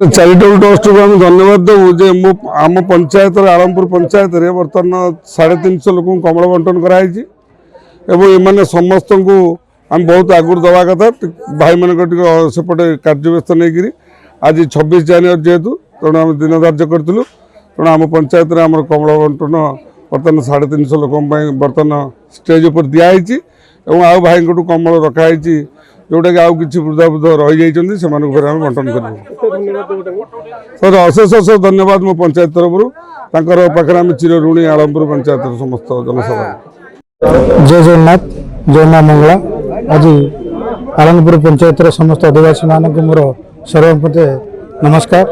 Charitable trust को हम धन्यवाद देवु जे आम पंचायत आलमपुर पंचायत रे बर्तमान 350 लोक कमल बंटन कराई एमाने समस्त को आम बहुत आगुरी दवा कथा भाई मान सेपटे कार्य व्यस्त नहीं आज 26 जनवरी जेहेतु तेणु आम दिन धार्य करूँ तेणु आम पंचायत आम कमल बंटन बर्तमान 350 लोक बर्तमान स्टेज पर दिखाई आ भाई कमल रखाई जोटा कि आउ कि वृद्धा वृद्ध रही जाइए से बंटन कर सर अशेष अशेष धन्यवाद मो पंचायत तरफ पाखे आम चिर ऋणी आलमपुर पंचायत समस्त जनसभा जय जगन्नाथ जय माँ मंगला आज आलमपुर पंचायत समस्त आदिवासी मानक मोर सर्वप्रति नमस्कार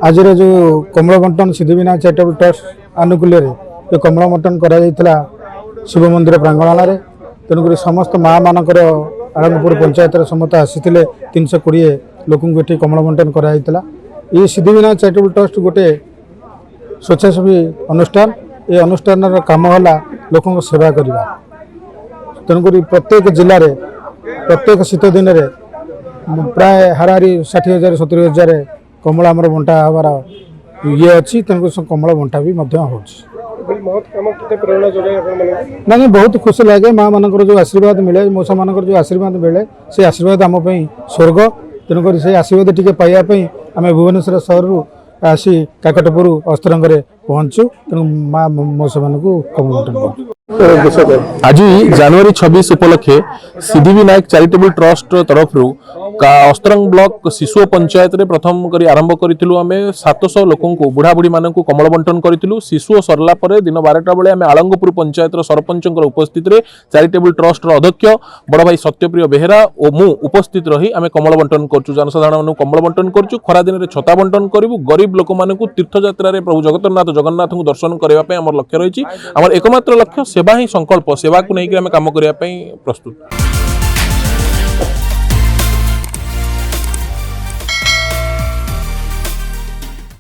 आज जो कमल बंटन सिद्धिविनायक चैरिटेबल ट्रस्ट आनुकूल्य जो कमल बंटन करा शिव मंदिर प्रांगण तेणुक समस्त माँ मानकर आलमपुर पंचायत समस्त आसी 320 लोक ये कमल बंटन कराइला। ये सिद्धिविनायक चैरिटेबल ट्रस्ट गोटे स्वेच्छासेवी अनुष्ठान ये अनुष्ठान काम है लोक सेवा करवा तेणुक प्रत्येक जिले में प्रत्येक शीत दिन में प्राय हाराहारी 60,000-70,000 कमल आमर बंटा हबार ये अच्छी तेणुक कमल बंटा भी हो ना बहुत खुशी लगे माँ मानकर जो आशीर्वाद मिले मौसा मानकर जो आशीर्वाद मिले से आशीर्वाद आम स्वर्ग तेणुक से आशीर्वाद टी पाइबापी आम भुवनेश्वर सहर आसी काकटपुर अस्तरंगे पहुँचु तेणु माँ मौसा मान कमल बंटन आज जनवरी 26 उपलक्षे सिद्धिविनायक चैरिटेबल ट्रस्ट तरफ अस्तरंग ब्लॉक शिशु पंचायत रे प्रथम करी आरंभ करिथिलु आमे 700 लोकन को बुढ़ा बुढ़ी मानन को कमल बंटन करिथिलु। शिशु सरला परे दिन 12टा बेले आमे आलंगपुर पंचायत रो सरपंचकर उपस्थित रे चैरिटेबल ट्रस्ट रो अध्यक्ष बड़ भाई सत्यप्रिय बेहेरा और मु उपस्थित रही आमे कमल बंटन करछु जनसाधारण मानन कमल बंटन करछु। खरा दिन रे छता बंटन करिवु गरीब लोक मानन को तीर्थ यात्रा रे प्रभु जगन्नाथ को दर्शन करबा पे हमर लक्ष्य रहिछि। हमर एकमात्र लक्ष्य सेवा ही संकल्प सेवा को नहीं कि आमे काम करबा पे प्रस्तुत।